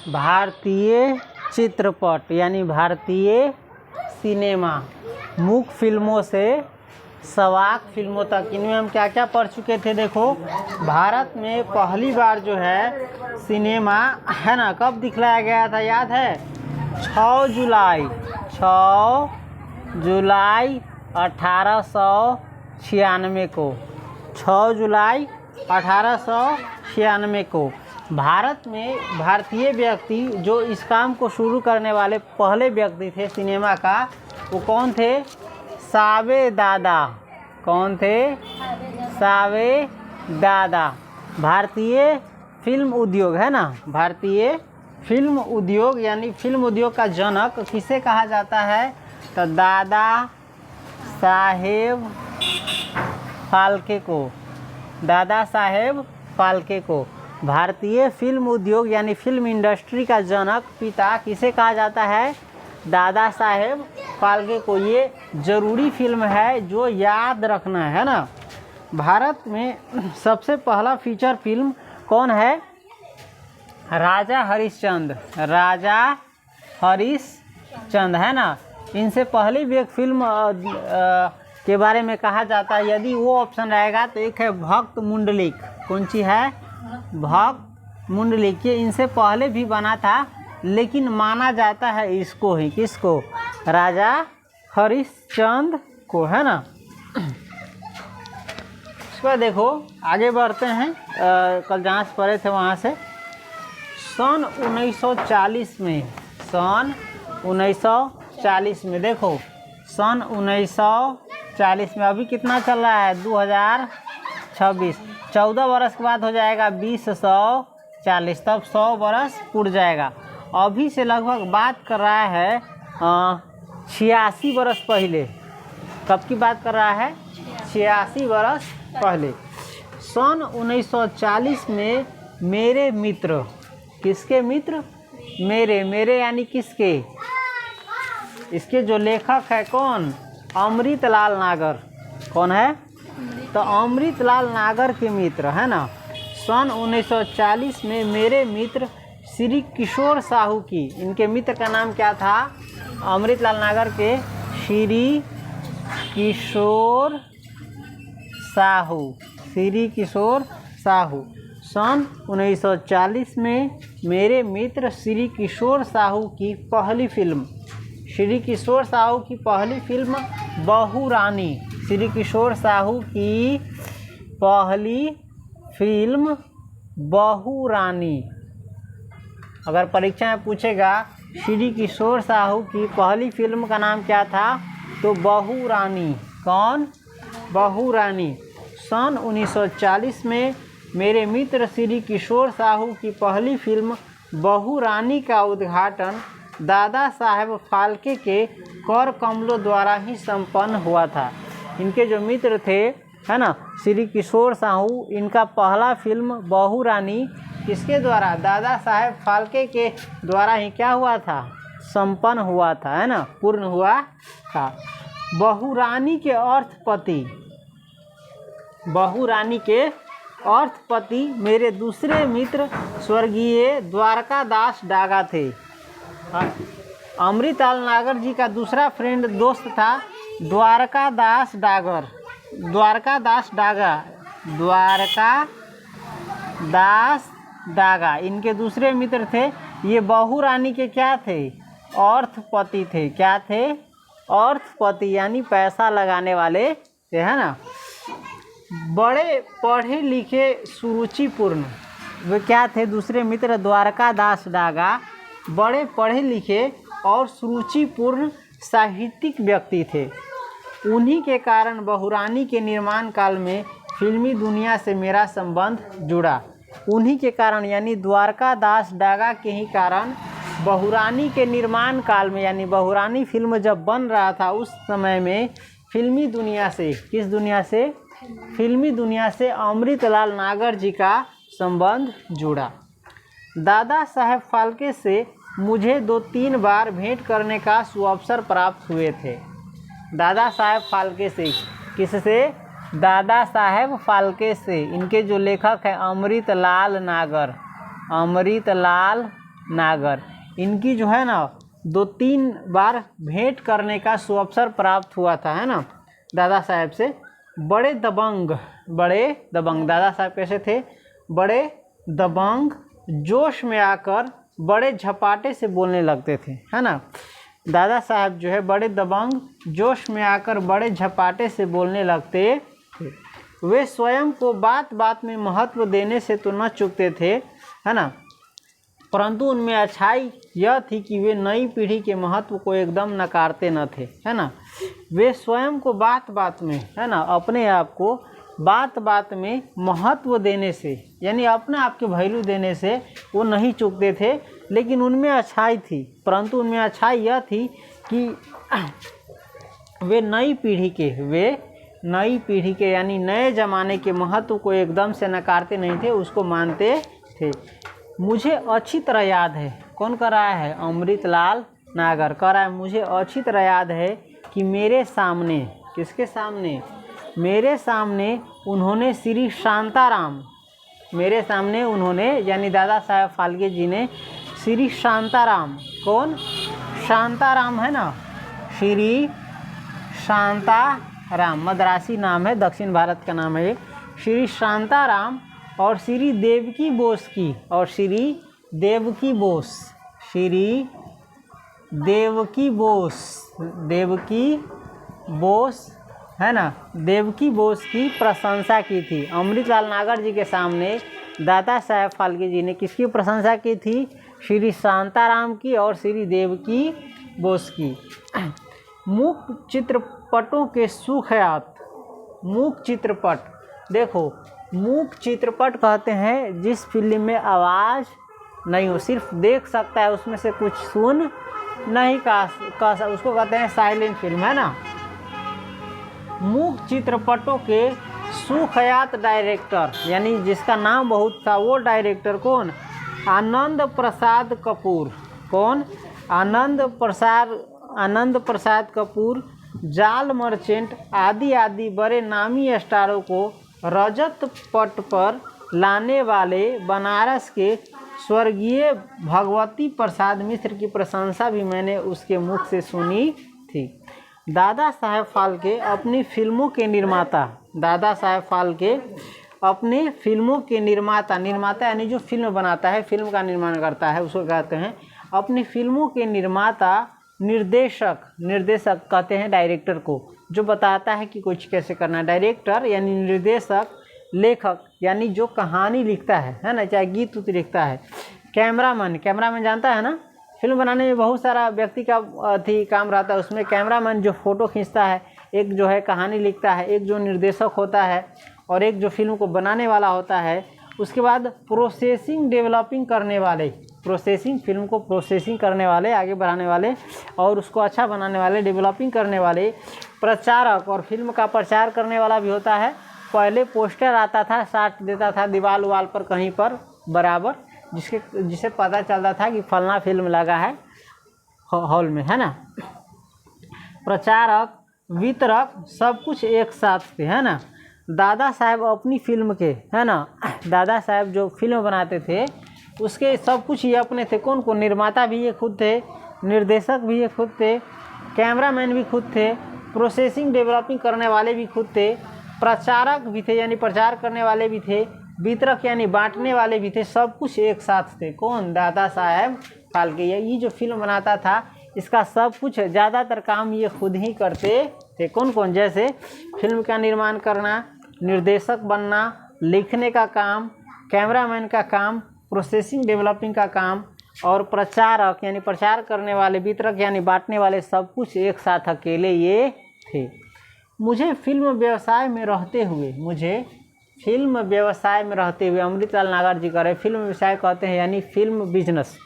भारतीय चित्रपट यानी भारतीय सिनेमा, मुख्य फिल्मों से सवाक फिल्मों तक, इनमें हम क्या क्या पढ़ चुके थे। देखो, भारत में पहली बार जो है सिनेमा है ना, कब दिखलाया गया था याद है? 6 जुलाई 1896 को, 6 जुलाई 1896 को भारत में भारतीय व्यक्ति जो इस काम को शुरू करने वाले पहले व्यक्ति थे सिनेमा का, वो कौन थे? सावे दादा। कौन थे? सावे दादा। भारतीय फिल्म उद्योग है ना, भारतीय फिल्म उद्योग यानी फिल्म उद्योग का जनक किसे कहा जाता है? तो दादा साहेब फाल्के को, दादा साहेब फाल्के को। भारतीय फिल्म उद्योग यानी फिल्म इंडस्ट्री का जनक पिता किसे कहा जाता है? दादा साहेब फाल्के को। ये ज़रूरी फिल्म है जो याद रखना है ना। भारत में सबसे पहला फीचर फिल्म कौन है? राजा हरिश्चंद्र। राजा हरिश्चंद्र है ना। इनसे पहली भी एक फिल्म के बारे में कहा जाता है, यदि वो ऑप्शन रहेगा तो एक है भक्त मुंडलिक। कौन सी है? भक्त मुंडलिक। ये इनसे पहले भी बना था, लेकिन माना जाता है इसको ही, किसको? राजा हरिश्चंद्र को, है ना। इसके बाद देखो आगे बढ़ते हैं, कल जहाँ से पढ़े थे वहाँ से। सन 1940 में, सन 1940 में देखो, सन 1940 में, अभी कितना चल रहा है? 2026। 14 बरस के बाद हो जाएगा 2040, तब 100 बरस पूर जाएगा। अभी से लगभग बात कर रहा है 86 बरस पहले। कब की बात कर रहा है? 86 बरस पहले। सन 1940 में मेरे मित्र, किसके मित्र? मेरे यानी किसके? इसके जो लेखक है कौन? अमृतलाल नागर। कौन है? तो अमृतलाल नागर के मित्र, है ना। सन 1940 में मेरे मित्र श्री किशोर साहू की, इनके मित्र का नाम क्या था? अमृतलाल नागर के श्री किशोर साहू, श्री किशोर साहू। सन 1940 में मेरे मित्र श्री किशोर साहू की पहली फिल्म, श्री किशोर साहू की पहली फिल्म बहू रानी। श्री किशोर साहू की पहली फिल्म बहू रानी। अगर परीक्षा में पूछेगा श्री किशोर साहू की पहली फिल्म का नाम क्या था, तो बहू रानी। कौन? बहू रानी। सन 1940 में मेरे मित्र श्री किशोर साहू की पहली फिल्म बहू रानी का उद्घाटन दादा साहेब फाल्के के कर कमलों द्वारा ही संपन्न हुआ था। इनके जो मित्र थे, है ना, श्री किशोर साहू, इनका पहला फिल्म बहू रानी किसके द्वारा? दादा साहेब फाल्के के द्वारा ही क्या हुआ था? संपन्न हुआ था, है ना, पूर्ण हुआ था। बहू रानी के अर्थपति, बहू रानी के अर्थपति मेरे दूसरे मित्र स्वर्गीय द्वारका दास डागा थे। अमृतलाल नागर जी का दूसरा फ्रेंड दोस्त था द्वारका दास डागर, द्वारका दास डागा, द्वारका दास डागा। इनके दूसरे मित्र थे। ये बहू रानी के क्या थे? अर्थपति थे। क्या थे? अर्थपति, यानी पैसा लगाने वाले थे, है ना। बड़े पढ़े लिखे सुरुचिपूर्ण, वे क्या थे? दूसरे मित्र द्वारका दास डागा बड़े पढ़े लिखे और सुरुचिपूर्ण साहित्यिक व्यक्ति थे। उन्हीं के कारण बहू रानी के निर्माण काल में फिल्मी दुनिया से मेरा संबंध जुड़ा। उन्हीं के कारण यानी द्वारका दास डागा के ही कारण बहू रानी के निर्माण काल में, यानी बहू रानी फिल्म जब बन रहा था उस समय में फिल्मी दुनिया से, किस दुनिया से? फिल्मी दुनिया से अमृतलाल नागर जी का संबंध जुड़ा। दादा साहेब फाल्के से मुझे 2-3 बार भेंट करने का सुअवसर प्राप्त हुए थे। दादा साहेब फाल्के से, किससे? दादा साहेब फाल्के से। इनके जो लेखक हैं अमृतलाल नागर, अमृतलाल नागर, इनकी जो है ना 2-3 बार भेंट करने का सुअवसर प्राप्त हुआ था, है ना, दादा साहब से। बड़े दबंग दादा साहब कैसे थे? बड़े दबंग, जोश में आकर बड़े झपाटे से बोलने लगते थे, है ना। दादा साहब जो है बड़े दबंग, जोश में आकर बड़े झपाटे से बोलने लगते थे। वे स्वयं को बात बात में महत्व देने से तो न चूकते थे, है ना, परंतु उनमें अच्छाई यह थी कि वे नई पीढ़ी के महत्व को एकदम नकारते न थे, है ना। वे स्वयं को बात बात में, है ना, अपने आप को बात बात में महत्व देने से, यानी अपने आप के वैल्यू देने से वो नहीं चूकते थे, लेकिन उनमें अच्छाई थी, परंतु उनमें अच्छाई यह थी कि वे नई पीढ़ी के यानी नए ज़माने के महत्व को एकदम से नकारते नहीं थे, उसको मानते थे। मुझे अच्छी तरह याद है, कौन कह रहा है? अमृतलाल नागर कह रहा है, मुझे अच्छी तरह याद है कि मेरे सामने, किसके सामने? मेरे सामने उन्होंने श्री शांताराम, मेरे सामने उन्होंने यानी दादा साहब फाल्के जी ने श्री शांताराम, कौन? शांताराम है ना, श्री शांताराम, मद्रासी नाम है, दक्षिण भारत का नाम है ये। श्री शांताराम और श्री देवकी बोस की, और श्री देवकी बोस, है ना, देवकी बोस की प्रशंसा की थी। अमृतलाल नागर जी के सामने दादा साहब फाल्के जी ने किसकी प्रशंसा की थी? श्री शांताराम की और श्री देवकी बोस की। मूक चित्रपटों के सुखयात, मूक चित्रपट, देखो मूक चित्रपट कहते हैं जिस फिल्म में आवाज़ नहीं हो, सिर्फ देख सकता है, उसमें से कुछ सुन नहीं का उसको कहते हैं साइलेंट फिल्म, है ना। मूक चित्रपटों के सुखयात डायरेक्टर, यानी जिसका नाम बहुत था, वो डायरेक्टर कौन? आनंद प्रसाद कपूर। कौन? आनंद प्रसाद कपूर जाल मर्चेंट आदि बड़े नामी स्टारों को रजत पट पर लाने वाले बनारस के स्वर्गीय भगवती प्रसाद मिश्र की प्रशंसा भी मैंने उसके मुख से सुनी थी। दादा साहब फाल्के अपनी फिल्मों के निर्माता, दादा साहब फाल्के अपने फिल्मों के निर्माता यानी जो फिल्म बनाता है, फिल्म का निर्माण करता है, उसको कहते हैं अपनी फिल्मों के निर्माता। निर्देशक कहते हैं डायरेक्टर को, जो बताता है कि कुछ कैसे करना है। डायरेक्टर यानी निर्देशक, लेखक यानी जो कहानी लिखता है ना, चाहे गीत उत लिखता है। कैमरामैन जानता है ना, फिल्म बनाने में बहुत सारा व्यक्ति का काम रहता है, उसमें कैमरामैन जो फ़ोटो खींचता है, एक जो है कहानी लिखता है, एक जो निर्देशक होता है, और एक जो फिल्म को बनाने वाला होता है। उसके बाद डेवलपिंग करने वाले, फिल्म को प्रोसेसिंग करने वाले, आगे बढ़ाने वाले और उसको अच्छा बनाने वाले, डेवलपिंग करने वाले। प्रचारक, और फिल्म का प्रचार करने वाला भी होता है। पहले पोस्टर आता था, साट देता था दीवार वाल पर कहीं पर बराबर, जिसे पता चलता था कि फलना फिल्म लगा है हॉल में, है ना। प्रचारक, वितरक सब कुछ एक साथ थे, है ना। दादा साहब अपनी फिल्म के, है ना, दादा साहब जो फिल्म बनाते थे उसके सब कुछ ये अपने थे। कौन? निर्माता भी ये खुद थे, निर्देशक भी ये खुद थे, कैमरामैन भी खुद थे, प्रोसेसिंग डेवलपिंग करने वाले भी खुद थे, प्रचारक भी थे यानी प्रचार करने वाले भी थे, वितरक यानी बांटने वाले भी थे, सब कुछ एक साथ थे। कौन? दादा साहब फाल्के। ये जो फिल्म बनाता था इसका सब कुछ ज़्यादातर काम ये खुद ही करते थे। कौन? जैसे फिल्म का निर्माण करना, निर्देशक बनना, लिखने का काम, कैमरामैन का काम, प्रोसेसिंग डेवलपिंग का काम, और प्रचारक यानी प्रचार करने वाले, वितरक यानी बांटने वाले, सब कुछ एक साथ अकेले ये थे। मुझे फिल्म व्यवसाय में रहते हुए अमृतलाल नागर जी कह रहे, फिल्म व्यवसाय कहते हैं यानी फिल्म बिजनेस,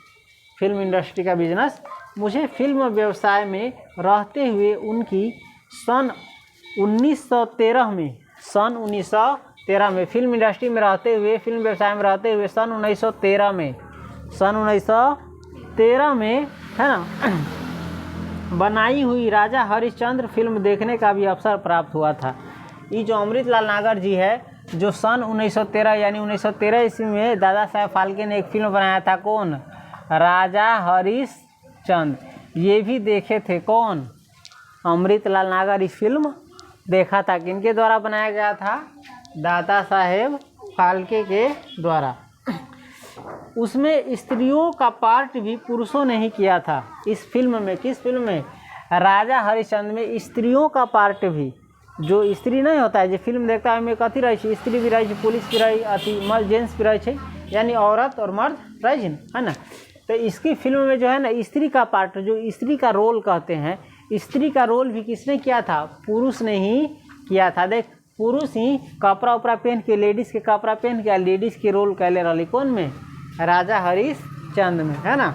फिल्म इंडस्ट्री का बिजनेस। मुझे फिल्म व्यवसाय में रहते हुए उनकी सन 1913 में फिल्म इंडस्ट्री में रहते हुए, फिल्म व्यवसाय में रहते हुए सन 1913 में, है ना, बनाई हुई राजा हरिश्चंद्र फिल्म देखने का भी अवसर प्राप्त हुआ था। ये जो अमृतलाल नागर जी है, जो सन 1913 यानी 1913 ईस्वी में दादा साहब फाल्के ने एक फिल्म बनाया था। कौन? राजा हरिश्चंद्र, ये भी देखे थे। कौन? अमृतलाल नागर इस फिल्म देखा था। किनके द्वारा बनाया गया था? दादा साहेब फाल्के के द्वारा। उसमें स्त्रियों का पार्ट भी पुरुषों ने ही किया था इस फिल्म में। किस फिल्म में? राजा हरिश्चंद्र में स्त्रियों का पार्ट भी, जो स्त्री नहीं होता है, जो फिल्म देखता है में कथी रही है, स्त्री भी रही है, पुलिस भी रही, अति मर्द जेंट्स भी रही है, यानी औरत और मर्द रही है ना। तो इसकी फिल्म में जो है ना स्त्री का पार्ट, जो स्त्री का रोल कहते हैं, स्त्री का रोल भी किसने किया था? पुरुष ने ही किया था। देख, पुरुष ही कपड़ा उपड़ा पहन के, लेडीज़ के कपड़ा पहन के लेडीज़ के रोल कैले रही। कौन में? राजा हरिश्चंद्र में, है ना।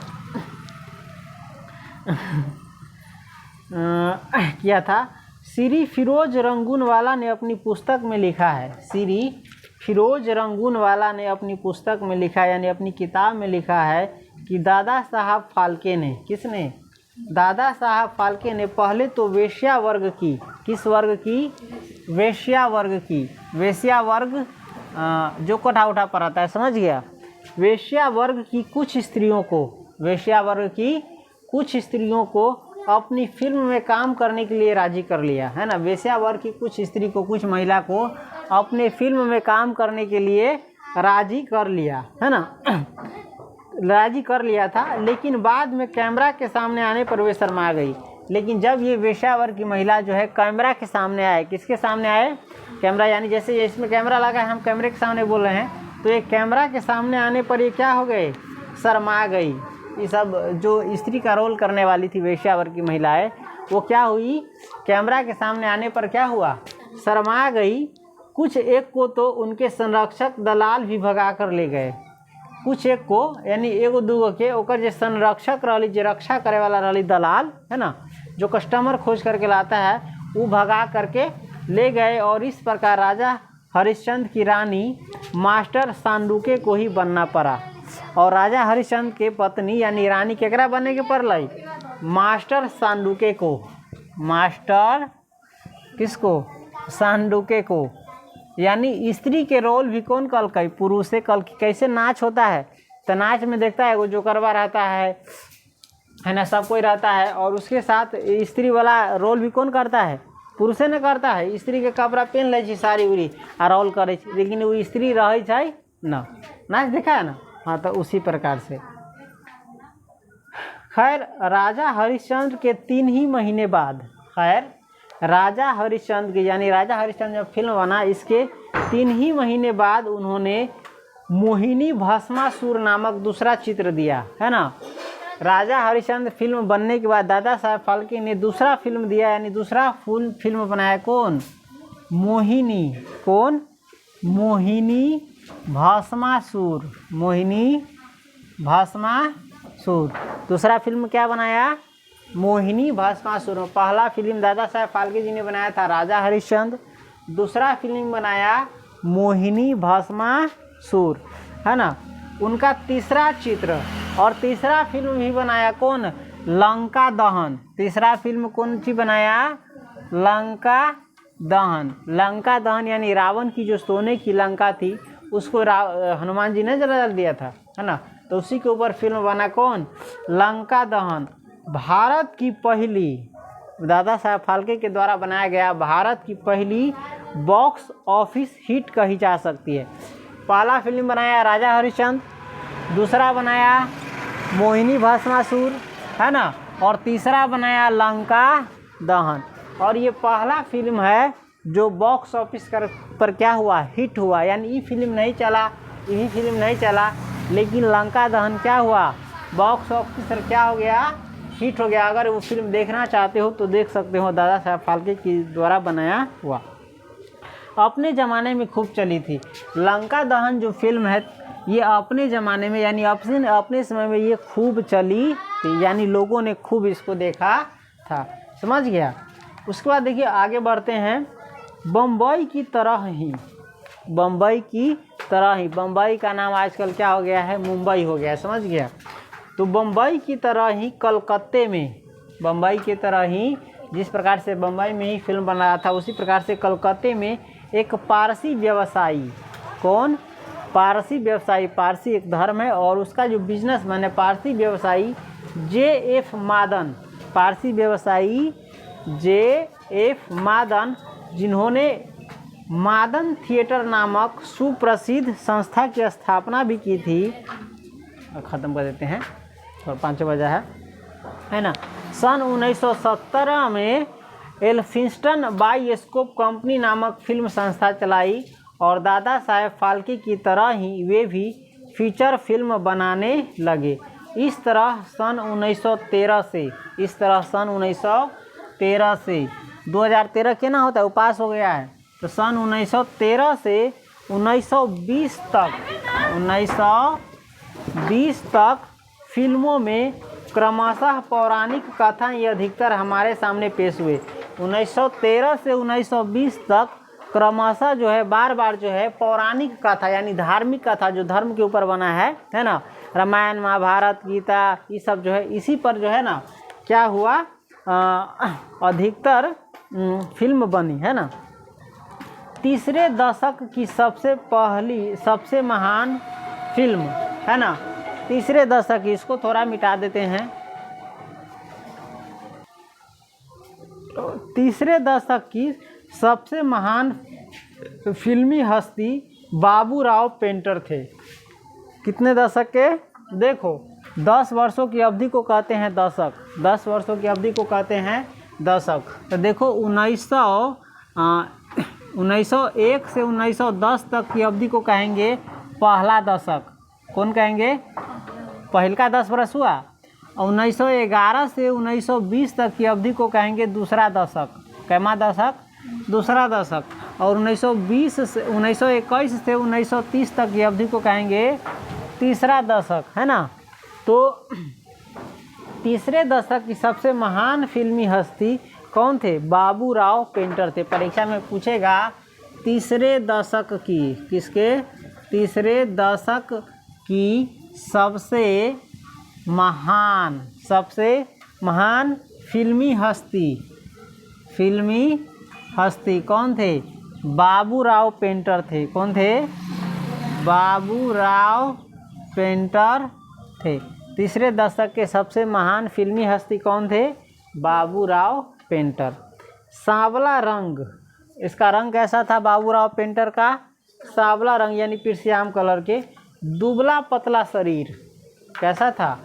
किया था। श्री फिरोज रंगूनवाला ने अपनी पुस्तक में लिखा है, श्री फिरोज रंगूनवाला ने अपनी पुस्तक में लिखा, यानी अपनी किताब में लिखा है कि दादा साहब फाल्के ने, किसने? दादा साहब फाल्के ने पहले तो वेश्या वर्ग की, किस वर्ग की? वेश्या वर्ग की। वेश्या वर्ग जो कोठा उठा पर आता है, समझ गया। वेश्या वर्ग की कुछ स्त्रियों को, वेश्या वर्ग की कुछ स्त्रियों को अपनी फिल्म में काम करने के लिए राजी कर लिया, है ना। वेश्या वर्ग की कुछ स्त्री को, कुछ महिला को अपने फिल्म में काम करने के लिए राजी कर लिया, है ना। राजी कर लिया था, लेकिन बाद में कैमरा के सामने आने पर वे शर्मा गई। लेकिन जब ये वेश्या वर्ग की महिला जो है कैमरा के सामने आए, किसके सामने आए? कैमरा, यानी जैसे इसमें कैमरा लगा है, हम कैमरे के सामने बोल रहे हैं, तो ये कैमरा के सामने आने पर ये क्या हो गए? शर्मा गई। ये सब जो स्त्री का रोल करने वाली थी वेश्या वर्ग की महिलाएं, वो क्या हुई? कैमरा के सामने आने पर क्या हुआ? शर्मा गई। कुछ एक को तो उनके संरक्षक दलाल भी भगा कर ले गए। कुछ एक को, यानी एगो दूगो के, ओकर जो संरक्षक रही, जो रक्षा करे वाला रही दलाल, है ना, जो कस्टमर खोज करके लाता है, वो भगा करके ले गए। और इस प्रकार राजा हरिश्चंद्र की रानी मास्टर सांडुके को ही बनना पड़ा। और राजा हरिश्चंद्र के पत्नी यानी रानी केकरा बनने के पड़ल? मास्टर सांडुके को। मास्टर किसको? सांडुके को। यानी स्त्री के रोल भी कौन कल कई? पुरुष से कल। कैसे नाच होता है, तो नाच में देखता है वो जो करवा रहता है ना, सब कोई रहता है, और उसके साथ स्त्री वाला रोल भी कौन करता है? पुरुषे ने करता है। स्त्री के कपड़ा पहन ले साड़ी उड़ी आ रोल करे, लेकिन वो स्त्री रहे है ना। नाच देखा है ना। हाँ, तो उसी प्रकार से। खैर, राजा हरिश्चंद्र के 3 ही महीने बाद, खैर राजा हरिश्चंद्र की, यानी राजा हरिश्चंद्र जब फिल्म बना, इसके 3 ही महीने बाद उन्होंने मोहिनी भस्मासुर नामक दूसरा चित्र दिया, है ना। राजा हरिश्चंद्र फिल्म बनने के बाद दादा साहब फाल्के ने दूसरा फिल्म दिया, यानी दूसरा फुल फिल्म बनाया। कौन? मोहिनी। कौन? मोहिनी भस्मासुर। मोहिनी भस्मासुर। दूसरा फिल्म क्या बनाया? मोहिनी भस्मासुर। पहला फिल्म दादा साहब फाल्के जी ने बनाया था राजा हरिश्चंद्र, दूसरा फिल्म बनाया मोहिनी भस्मासुर, है ना। उनका तीसरा चित्र और तीसरा फिल्म भी बनाया कौन? लंका दहन। तीसरा फिल्म कौन सी बनाया? लंका दहन। लंका दहन यानी रावण की जो सोने की लंका थी, उसको हनुमान जी ने जला दिया था, है ना। तो उसी के ऊपर फिल्म बना कौन? लंका दहन। भारत की पहली, दादा साहब फाल्के के द्वारा बनाया गया भारत की पहली बॉक्स ऑफिस हिट कही जा सकती है। पहला फिल्म बनाया राजा हरिश्चंद्र, दूसरा बनाया मोहिनी भस्मासुर, है ना, और तीसरा बनाया लंका दहन। और ये पहला फिल्म है जो बॉक्स ऑफिस पर क्या हुआ? हिट हुआ। यानी ये फिल्म नहीं चला, यही फिल्म नहीं चला, लेकिन लंका दहन क्या हुआ? बॉक्स ऑफिस पर क्या हो गया? हिट हो गया। अगर वो फिल्म देखना चाहते हो तो देख सकते हो, दादा साहब फाल्के के द्वारा बनाया हुआ। अपने ज़माने में खूब चली थी लंका दहन जो फिल्म है, ये अपने ज़माने में यानी अपने समय में ये खूब चली थी, यानी लोगों ने खूब इसको देखा था। समझ गया। उसके बाद देखिए आगे बढ़ते हैं। बम्बई की तरह ही, बम्बई की तरह ही, बम्बई का नाम आजकल क्या हो गया है? मुंबई हो गया है। समझ गया। तो बम्बई की तरह ही कलकत्ते में, बम्बई की तरह ही जिस प्रकार से बम्बई में ही फिल्म बना रहा था, उसी प्रकार से कलकत्ते में एक पारसी व्यवसायी, कौन? पारसी व्यवसायी, पारसी एक धर्म है और उसका जो बिजनेसमैन है पारसी व्यवसायी J.F. मादन, पारसी व्यवसायी J.F. मादन, जिन्होंने मादन थिएटर नामक सुप्रसिद्ध संस्था की स्थापना भी की थी। ख़त्म कर देते हैं और 5 बजा है ना। सन 1917 में एल्फिंस्टन बायोस्कोप कंपनी नामक फिल्म संस्था चलाई और दादा साहेब फाल्के की तरह ही वे भी फीचर फिल्म बनाने लगे। इस तरह सन 1913 से 2013 के ना होता है, उपास हो गया है, तो सन 1913 से 1920 तक फिल्मों में क्रमशः पौराणिक कथा ये अधिकतर हमारे सामने पेश हुए। 1913 से 1920 तक क्रमशः जो है बार बार जो है पौराणिक कथा यानी धार्मिक कथा जो धर्म के ऊपर बना है ना, रामायण महाभारत गीता ये सब जो है इसी पर जो है ना क्या हुआ, अधिकतर फिल्म बनी है ना। तीसरे दशक की सबसे महान फिल्म है ना, तीसरे दशक, इसको थोड़ा मिटा देते हैं। तीसरे दशक की सबसे महान फिल्मी हस्ती बाबूराव पेंटर थे। कितने दशक के? देखो 10 वर्षों की अवधि को कहते हैं दशक, 10 वर्षों की अवधि को कहते हैं दशक। तो देखो 1901 से 1910 तक की अवधि को कहेंगे पहला दशक। कौन कहेंगे? पहल का 10 वर्ष हुआ। 1911 से 1920 तक की अवधि को कहेंगे दूसरा दशक। कैमा दशक? दूसरा दशक। और 1921 से 1930 तक की अवधि को कहेंगे तीसरा दशक, है ना। तो तीसरे दशक की सबसे महान फिल्मी हस्ती कौन थे? बाबूराव पेंटर थे। परीक्षा में पूछेगा तीसरे दशक की, किसके? तीसरे दशक की सबसे महान फिल्मी हस्ती कौन थे? बाबूराव पेंटर थे। कौन थे? बाबूराव पेंटर थे। तीसरे दशक के सबसे महान फिल्मी हस्ती कौन थे? बाबूराव पेंटर। सांवला रंग, इसका रंग कैसा था बाबूराव पेंटर का? सांवला रंग यानी पिरसियाम कलर के। दुबला पतला शरीर, कैसा था?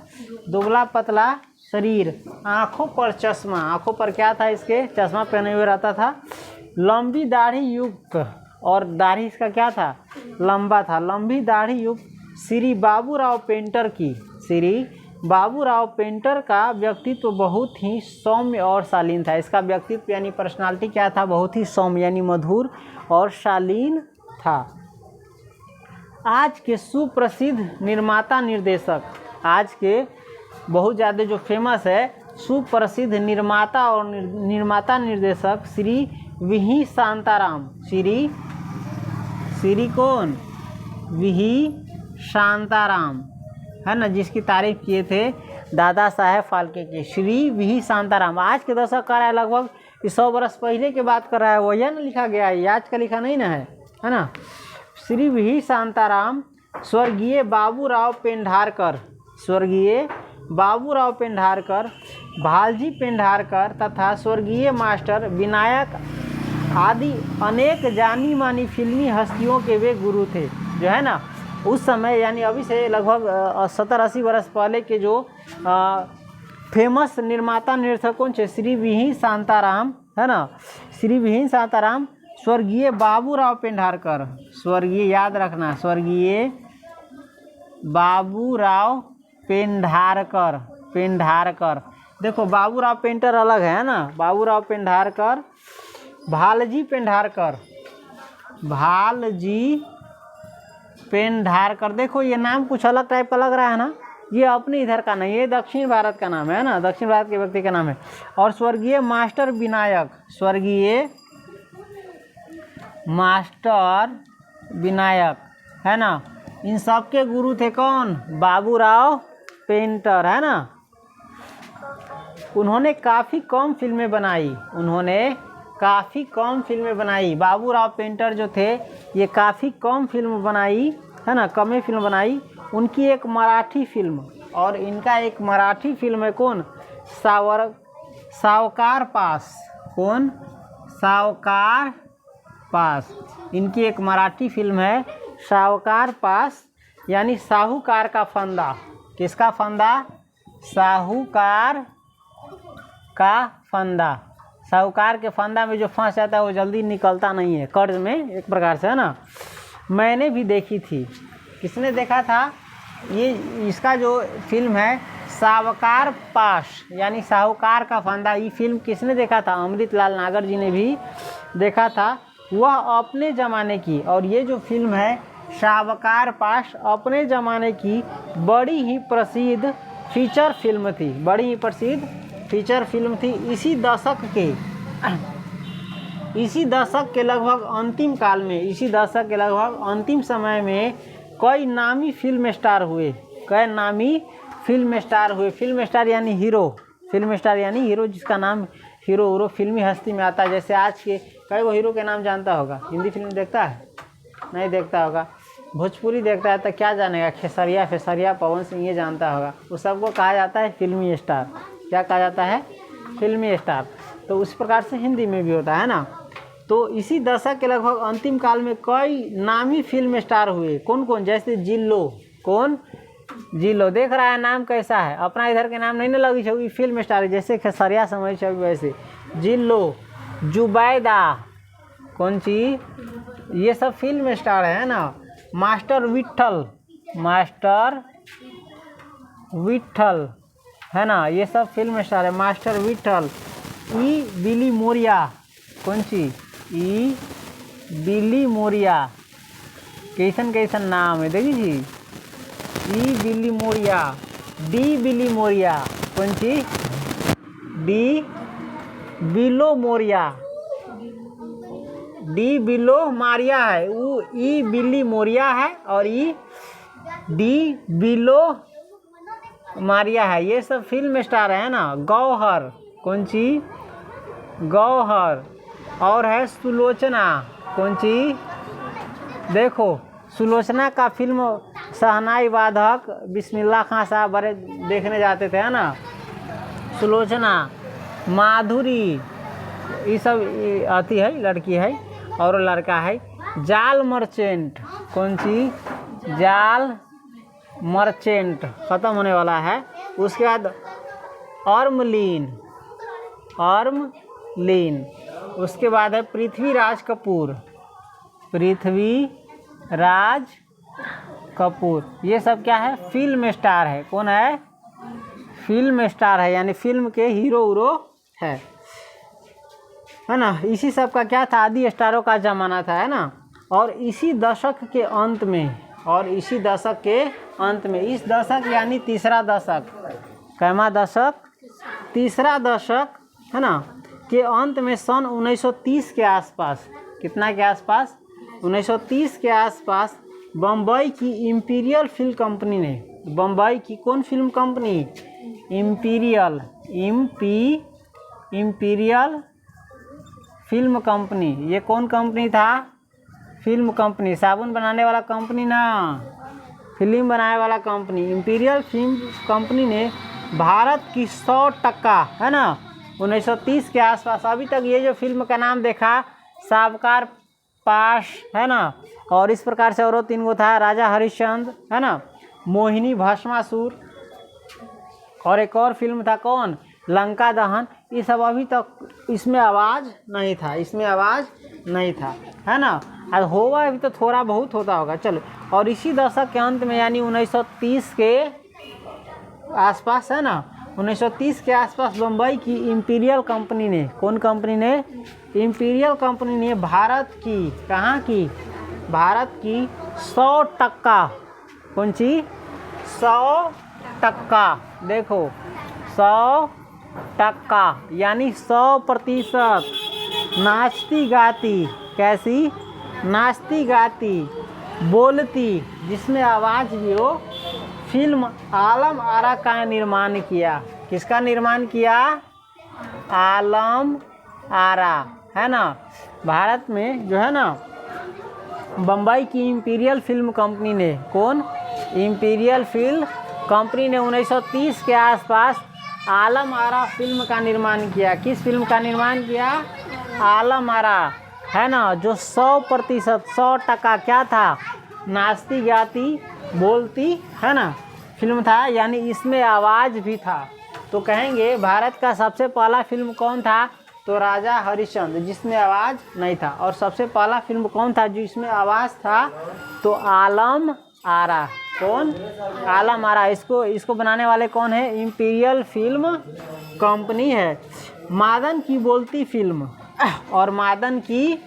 दुबला पतला शरीर। आँखों पर चश्मा, आँखों पर क्या था इसके? चश्मा पहने हुए रहता था। लंबी दाढ़ी युक्त, और दाढ़ी इसका क्या था? लंबा था। लंबी दाढ़ी युक्त श्री बाबूराव पेंटर का व्यक्तित्व बहुत ही सौम्य और शालीन था। इसका व्यक्तित्व यानी पर्सनालिटी क्या था? बहुत ही सौम्य यानी मधुर और शालीन था। आज के सुप्रसिद्ध निर्माता निर्देशक, आज के बहुत ज़्यादा जो फेमस है सुप्रसिद्ध निर्माता और निर्माता निर्देशक श्री वी शांताराम। श्री कौन? वी शांताराम, है ना, जिसकी तारीफ किए थे दादा साहेब फाल्के के। श्री वी शांताराम आज के दशक का रहा है, लगभग 100 वर्ष पहले की बात कर रहा है। वही ना लिखा गया है, आज का लिखा नहीं ना है ना। श्री वी शांताराम स्वर्गीय बाबूराव पेंढारकर, भालजी पेंढारकर तथा स्वर्गीय मास्टर विनायक आदि अनेक जानी मानी फिल्मी हस्तियों के वे गुरु थे। जो है ना उस समय यानी अभी से लगभग 70-80 वर्ष पहले के जो फेमस निर्माता निर्देशक कौन थे? श्री वी शांताराम, है ना। श्री वी शांताराम, स्वर्गीय बाबूराव पेंढारकर, स्वर्गीय याद रखना, स्वर्गीय बाबूराव पेंढारकर। देखो बाबूराव पेंटर अलग है ना, बाबूराव पेंढारकर, भालजी पेंढारकर। देखो ये नाम कुछ अलग टाइप का लग रहा है ना, ये अपने इधर का नहीं, ये दक्षिण भारत का नाम है ना, दक्षिण भारत के व्यक्ति का नाम है। और स्वर्गीय मास्टर विनायक, है ना, इन सब के गुरु थे कौन? बाबूराव पेंटर, है ना। उन्होंने काफ़ी कम फिल्में बनाई। बाबूराव पेंटर जो थे ये काफ़ी कम फिल्म बनाई है ना, कम ही फिल्म बनाई। उनकी एक मराठी फिल्म, और इनका एक मराठी फिल्म है कौन, सावकार पास। कौन, सावकार पास। इनकी एक मराठी फिल्म है सावकार पास, यानी साहूकार का फंदा। किसका फंदा, साहूकार का फंदा। साहूकार के फंदा में जो फंस जाता है वो जल्दी निकलता नहीं है, कर्ज में एक प्रकार से, है ना। मैंने भी देखी थी। किसने देखा था, ये इसका जो फिल्म है सावकार पास यानी साहूकार का फंदा, ये फिल्म किसने देखा था, अमृतलाल नागर जी ने भी देखा था। वह अपने ज़माने की, और ये जो फिल्म है सावकार पास अपने ज़माने की बड़ी ही प्रसिद्ध फीचर फिल्म थी, बड़ी ही प्रसिद्ध फीचर फिल्म थी। इसी दशक के लगभग अंतिम काल में, इसी दशक के लगभग अंतिम समय में कई नामी फिल्म स्टार हुए, कई नामी फिल्म स्टार हुए। फिल्म स्टार यानी हीरो, फिल्म स्टार यानी हीरो जिसका नाम हीरो फिल्मी हस्ती में आता है। जैसे आज के कई वो हीरो के नाम जानता होगा, हिंदी फिल्म देखता है, नहीं देखता होगा, भोजपुरी देखता है तो क्या जानेगा, खेसरिया पवन सिंह ये जानता होगा। उस सबको कहा जाता है फिल्मी स्टार। क्या कहा जाता है, फिल्मी स्टार। तो उस प्रकार से हिंदी में भी होता है ना। तो इसी दशक के लगभग अंतिम काल में कई नामी फिल्म स्टार हुए। कौन कौन, जैसे जिल्लो। कौन, जिल्लो। देख रहा है नाम कैसा है, अपना इधर के नाम नहीं ना लगी छवि, फिल्म स्टार है, जैसे खेसरिया समझ छवि वैसे जिल्लो, जुबैदा, कौन सी, ये सब फिल्म स्टार है ना। मास्टर विट्ठल है ना, ये सब फिल्म स्टार है। Master Vitthal. E Billimoria, कौन सी, ई बिली मोरिया, कैसन नाम है देखी जी। E Billimoria, D Billimoria, कौन सी, D Billimoria, D Billimoria है, वो ई बिली मोरिया है, और ई डी बिलो मारिया है। ये सब फिल्म स्टार है ना। गौहर, कौन सी, गौहर। और है सुलोचना, कौन सी, देखो सुलोचना का फिल्म शहनाई वादक बिस्मिल्लाह खां साहब बड़े देखने जाते थे, है ना। सुलोचना, माधुरी, ये सब आती है, लड़की है और लड़का है। जाल मर्चेंट, कौन सी, जाल मर्चेंट, ख़त्म होने वाला है। उसके बाद अर्मलीन, उसके बाद है पृथ्वीराज कपूर। ये सब क्या है, फिल्म स्टार है। कौन है, फिल्म स्टार है, यानी फिल्म के हीरो है ना। इसी सब का क्या था, आदि स्टारों का ज़माना था, है ना। और इसी दशक के अंत में, इस दशक यानी तीसरा दशक, कैमा दशक, तीसरा दशक, है ना, के अंत में सन 1930 के आसपास, कितना के आसपास, 1930 के आसपास बम्बई की इम्पीरियल फिल्म कंपनी ने, बम्बई की कौन film company, imperial film company. ये कौन कंपनी था, फिल्म कंपनी, साबुन बनाने वाला कंपनी ना, फिल्म बनाने वाला कंपनी। इम्पीरियल फिल्म कंपनी ने भारत की 100% है ना 1930 के आसपास, अभी तक ये जो फिल्म का नाम देखा सावकार पास, है ना। और इस प्रकार से और 3 गो था, राजा हरिश्चंद्र, है ना, मोहिनी भस्मासुर, और एक और फिल्म था कौन, लंका दहन। ये सब अभी तक इसमें आवाज़ नहीं था, है ना। और होगा अभी तो थोड़ा बहुत होता होगा, चलो। और इसी दशक के अंत में यानी 1930 के आसपास, है ना, 1930 के आसपास बम्बई की इम्पीरियल कंपनी ने, कौन कंपनी ने, इम्पीरियल कंपनी ने भारत की, कहाँ की, भारत की 100%, कौन सी, 100%, देखो 100% यानी 100%, नाचती गाती, कैसी, नाचती गाती बोलती, जिसमें आवाज़ भी हो, फिल्म आलम आरा का निर्माण किया। किसका निर्माण किया, आलम आरा, है ना। भारत में जो है ना बम्बई की इंपीरियल फिल्म कंपनी ने, कौन? इंपीरियल फिल्म कंपनी ने 1930 के आसपास आलम आरा फिल्म का निर्माण किया। किस फिल्म का निर्माण किया? आलम आरा, है ना, जो 100% 100% क्या था? नाचती गाती बोलती, है ना, फिल्म था, यानी इसमें आवाज़ भी था। तो कहेंगे भारत का सबसे पहला फिल्म कौन था? तो राजा हरिश्चंद्र, जिसमें आवाज़ नहीं था। और सबसे पहला फिल्म कौन था जिसमें आवाज़ था? तो आलम आरा। कौन? आलम आरा। इसको बनाने वाले कौन है? इंपीरियल फिल्म कंपनी है। मादन की बोलती फिल्म, और मादन की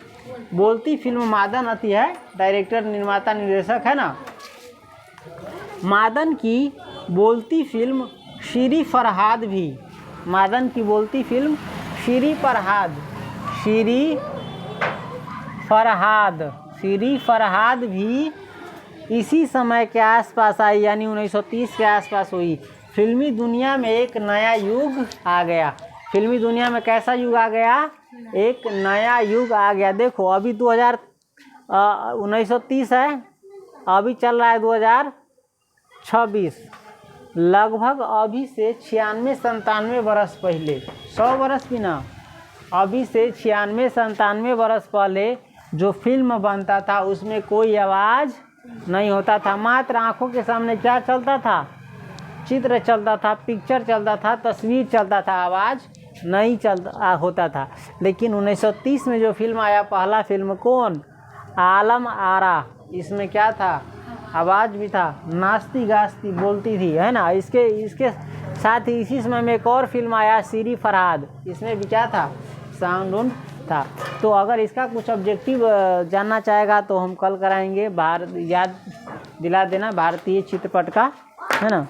बोलती फिल्म, मादन आती है डायरेक्टर, निर्माता, निर्देशक, है ना। मादन की बोलती फिल्म श्री फरहाद भी, मादन की बोलती फिल्म श्री फरहाद भी इसी समय के आसपास आई, यानी 1930 के आसपास हुई। फिल्मी दुनिया में एक नया युग आ गया। फिल्मी दुनिया में कैसा युग आ गया? एक नया युग आ गया। देखो अभी 1930 है, अभी चल रहा है 2026, लगभग अभी से 96-97 बरस पहले, 100 बरस भी ना, अभी से 96-97 बरस पहले जो फिल्म बनता था उसमें कोई आवाज़ नहीं होता था। मात्र आँखों के सामने क्या चलता था? चित्र चलता था, पिक्चर चलता था, तस्वीर चलता था, आवाज़ नहीं होता था। लेकिन 1930 में जो फिल्म आया, पहला फिल्म, कौन? आलम आरा, इसमें क्या था? आवाज़ भी था, नाचती गाती बोलती थी, है ना। इसके साथ ही इसी समय में एक और फिल्म आया, श्री फरहाद, इसमें भी क्या था? साउंड था। तो अगर इसका कुछ ऑब्जेक्टिव जानना चाहेगा तो हम कल कराएंगे। याद दिला देना भारतीय चित्रपट का, है ना।